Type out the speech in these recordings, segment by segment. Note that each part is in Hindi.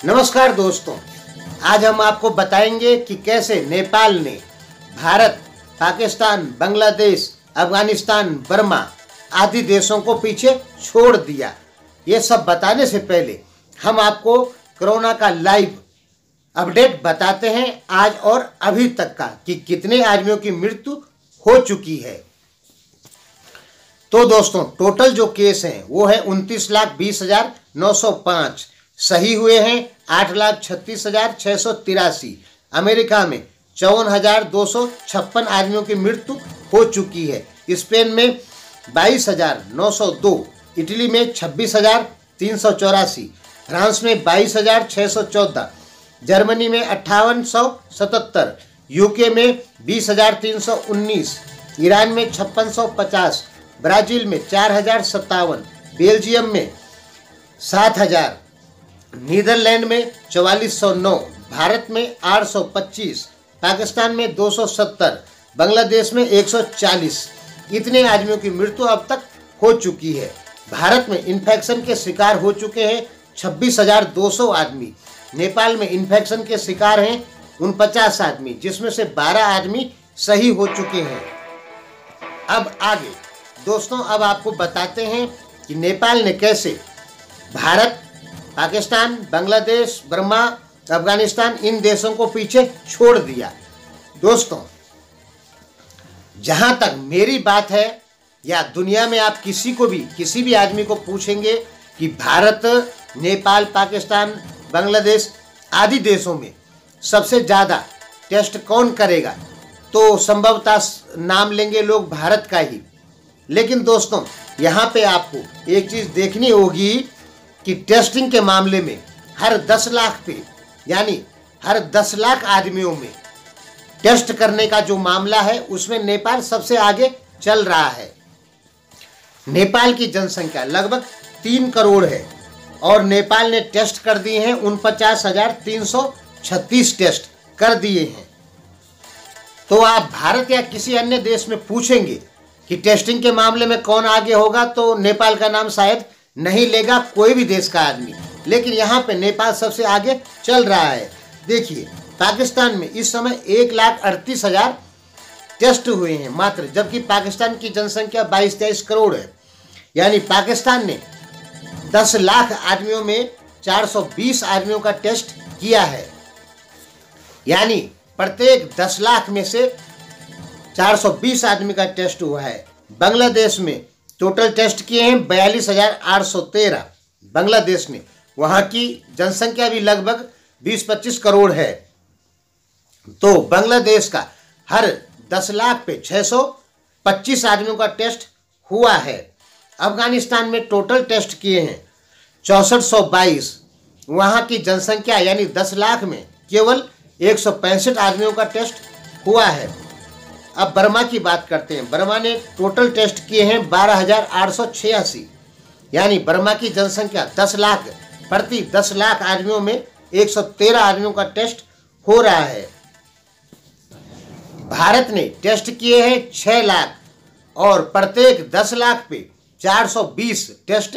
नमस्कार दोस्तों, आज हम आपको बताएंगे कि कैसे नेपाल ने भारत, पाकिस्तान, बांग्लादेश, अफगानिस्तान, बर्मा आदि देशों को पीछे छोड़ दिया। ये सब बताने से पहले हम आपको कोरोना का लाइव अपडेट बताते हैं आज और अभी तक का कि कितने आदमियों की मृत्यु हो चुकी है। तो दोस्तों, टोटल जो केस हैं वो है 29,20,905, सही हुए हैं 8,36,683। अमेरिका में 54,256 आदमियों की मृत्यु हो चुकी है। स्पेन में 22,902, इटली में 26,384, फ्रांस में 22,614, जर्मनी में 5877, यूके में 20,319, ईरान में 5650, ब्राज़ील में 4,057, बेल्जियम में 7,000, नीदरलैंड में 4409, भारत में 825, पाकिस्तान में 270, बांग्लादेश में 140। इतने आदमियों की मृत्यु अब तक हो चुकी है। भारत में इन्फेक्शन के शिकार हो चुके हैं 26,200 आदमी। नेपाल में इन्फेक्शन के शिकार हैं 49 आदमी, जिसमें से 12 आदमी सही हो चुके हैं। अब आगे दोस्तों, अब आपको बताते हैं कि नेपाल ने कैसे भारत, पाकिस्तान, बांग्लादेश, बर्मा, अफगानिस्तान इन देशों को पीछे छोड़ दिया। दोस्तों, जहां तक मेरी बात है या दुनिया में आप किसी भी आदमी को पूछेंगे कि भारत, नेपाल, पाकिस्तान, बांग्लादेश आदि देशों में सबसे ज़्यादा टेस्ट कौन करेगा, तो संभवतः नाम लेंगे लोग भारत का ही। लेकिन दोस्तों, यहाँ पे आपको एक चीज़ देखनी होगी कि टेस्टिंग के मामले में हर 10 लाख पे, यानी हर 10 लाख आदमियों में टेस्ट करने का जो मामला है उसमें नेपाल सबसे आगे चल रहा है। नेपाल की जनसंख्या लगभग 3 करोड़ है और नेपाल ने टेस्ट कर दिए हैं 49,336 टेस्ट कर दिए हैं। तो आप भारत या किसी अन्य देश में पूछेंगे कि टेस्टिंग के मामले में कौन आगे होगा, तो नेपाल का नाम शायद नहीं लेगा कोई भी देश का आदमी। लेकिन यहाँ पे नेपाल सबसे आगे चल रहा है। देखिए, पाकिस्तान में इस समय 1,38,000 टेस्ट हुए हैं मात्र, जबकि पाकिस्तान की जनसंख्या 22-23 करोड़ है। यानी पाकिस्तान ने 10 लाख आदमियों में 420 आदमियों का टेस्ट किया है। यानी प्रत्येक 10 लाख में से 420 आदमी का टेस्ट हुआ है। बांग्लादेश में टोटल टेस्ट किए हैं 42,813 बांग्लादेश ने। वहाँ की जनसंख्या भी लगभग 20-25 करोड़ है। तो बांग्लादेश का हर 10 लाख पे 625 आदमियों का टेस्ट हुआ है। अफगानिस्तान में टोटल टेस्ट किए हैं 6422। वहाँ की जनसंख्या यानी 10 लाख में केवल 165 आदमियों का टेस्ट हुआ है। अब बर्मा की बात करते हैं। बर्मा ने टोटल टेस्ट किए हैं 12,886। यानी बर्मा की जनसंख्या 10 लाख, प्रति 10 लाख आदमियों में 113 आदमियों का टेस्ट हो रहा है। भारत ने टेस्ट किए हैं 6 लाख और प्रत्येक 10 लाख पे 420 टेस्ट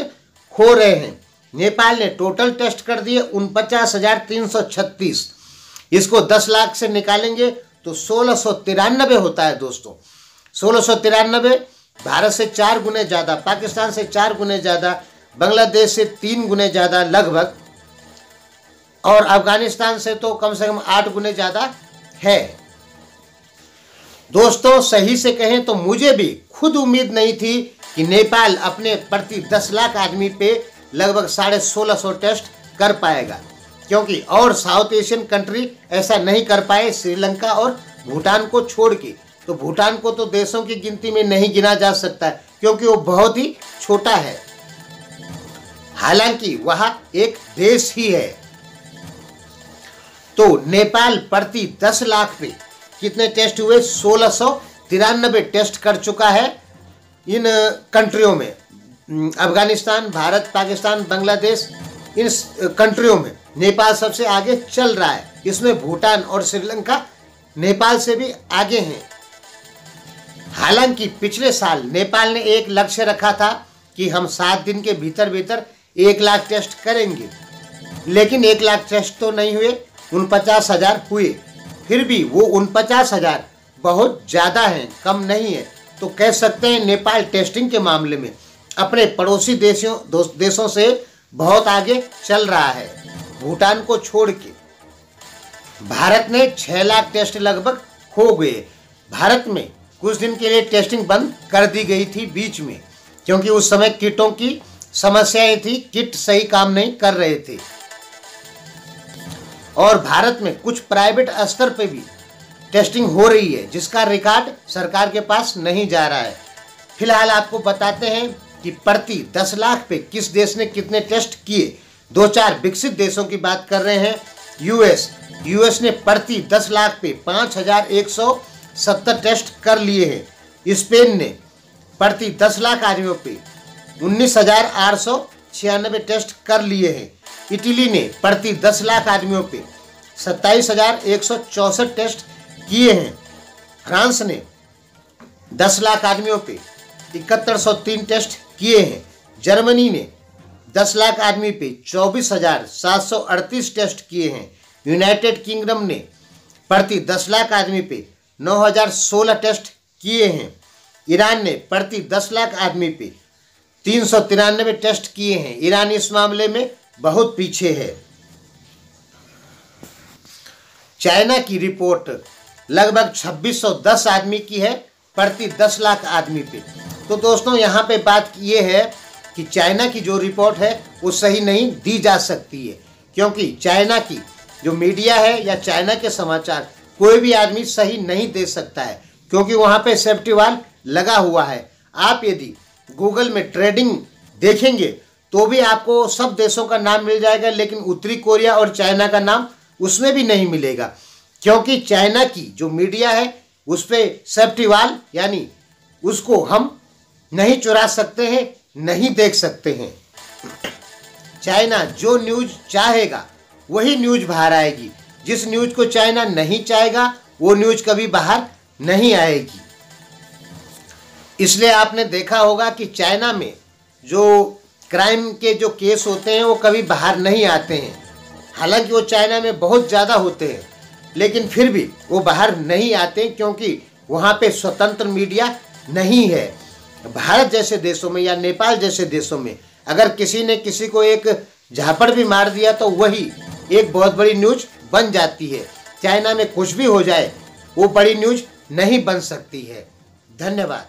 हो रहे हैं। नेपाल ने टोटल टेस्ट कर दिए 49,336। इसको 10 लाख से निकालेंगे तो 1693 होता है दोस्तों। 1693 भारत से 4 गुने ज़्यादा, पाकिस्तान से 4 गुने ज़्यादा, बांग्लादेश से 3 गुने ज़्यादा लगभग, और अफगानिस्तान से तो कम से कम 8 गुने ज़्यादा है। दोस्तों, सही से कहें तो मुझे भी खुद उम्मीद नहीं थी कि नेपाल अपने प्रति 10 लाख आदमी पे लगभग 1650 टेस्ट कर पाएगा, क्योंकि और साउथ एशियन कंट्री ऐसा नहीं कर पाए, श्रीलंका और भूटान को छोड़ के। तो भूटान को तो देशों की गिनती में नहीं गिना जा सकता है, क्योंकि वो बहुत ही छोटा है। हालांकि वह एक देश ही है। तो नेपाल प्रति 10 लाख पे कितने टेस्ट हुए? 1693 टेस्ट कर चुका है इन कंट्रियों में। अफगानिस्तान, भारत, पाकिस्तान, बांग्लादेश, इन कंट्रियों में नेपाल सबसे आगे चल रहा है। इसमें भूटान और श्रीलंका नेपाल से भी आगे हैं। हालांकि पिछले साल नेपाल ने एक लक्ष्य रखा था कि हम 7 दिन के भीतर 1 लाख टेस्ट करेंगे, लेकिन 1 लाख टेस्ट तो नहीं हुए, 49,000 हुए। फिर भी वो 49,000 बहुत ज़्यादा हैं, कम नहीं है। तो कह सकते हैं नेपाल टेस्टिंग के मामले में अपने पड़ोसी देशों से बहुत आगे चल रहा है, भूटान को छोड़ के। भारत ने 6 लाख टेस्ट लगभग हो गए। भारत में कुछ दिन के लिए टेस्टिंग बंद कर दी गई थी बीच में, क्योंकि उस समय किटों की समस्याएं थी, किट सही काम नहीं कर रहे थे। और भारत में कुछ प्राइवेट स्तर पे भी टेस्टिंग हो रही है, जिसका रिकॉर्ड सरकार के पास नहीं जा रहा है। फिलहाल आपको बताते हैं कि प्रति 10 लाख पे किस देश ने कितने टेस्ट किए। 2-4 विकसित देशों की बात कर रहे हैं। यूएस ने प्रति 10 लाख पे 5,170 टेस्ट कर लिए हैं। स्पेन ने प्रति 10 लाख आदमियों पे 19,896 टेस्ट कर लिए हैं। इटली ने प्रति 10 लाख आदमियों पे 27,164 टेस्ट किए हैं। फ्रांस ने 10 लाख आदमियों पे 7103 टेस्ट किए हैं। जर्मनी ने 10 लाख आदमी पे 24,738 टेस्ट किए हैं। यूनाइटेड किंगडम ने प्रति 10 लाख आदमी पे 9,016 टेस्ट किए हैं। ईरान ने प्रति 10 लाख आदमी पे 393 टेस्ट किए हैं। ईरान इस मामले में बहुत पीछे है। चाइना की रिपोर्ट लगभग 2610 आदमी की है प्रति 10 लाख आदमी पे। तो दोस्तों यहाँ पे बात ये है कि चाइना की जो रिपोर्ट है वो सही नहीं दी जा सकती है, क्योंकि चाइना की जो मीडिया है या चाइना के समाचार कोई भी आदमी सही नहीं दे सकता है, क्योंकि वहाँ पे सेफ्टी वाल लगा हुआ है। आप यदि गूगल में ट्रेडिंग देखेंगे तो भी आपको सब देशों का नाम मिल जाएगा, लेकिन उत्तरी कोरिया और चाइना का नाम उसमें भी नहीं मिलेगा, क्योंकि चाइना की जो मीडिया है उस पर सेफ्टी वाल यानी उसको हम नहीं चुरा सकते हैं, नहीं देख सकते हैं। चाइना जो न्यूज़ चाहेगा वही न्यूज़ बाहर आएगी। जिस न्यूज़ को चाइना नहीं चाहेगा वो न्यूज़ कभी बाहर नहीं आएगी। इसलिए आपने देखा होगा कि चाइना में जो क्राइम के जो केस होते हैं वो कभी बाहर नहीं आते हैं। हालांकि वो चाइना में बहुत ज़्यादा होते हैं, लेकिन फिर भी वो बाहर नहीं आते, क्योंकि वहाँ पे स्वतंत्र मीडिया नहीं है। भारत जैसे देशों में या नेपाल जैसे देशों में अगर किसी ने किसी को एक झापड़ भी मार दिया तो वही एक बहुत बड़ी न्यूज़ बन जाती है। चाइना में कुछ भी हो जाए वो बड़ी न्यूज़ नहीं बन सकती है। धन्यवाद।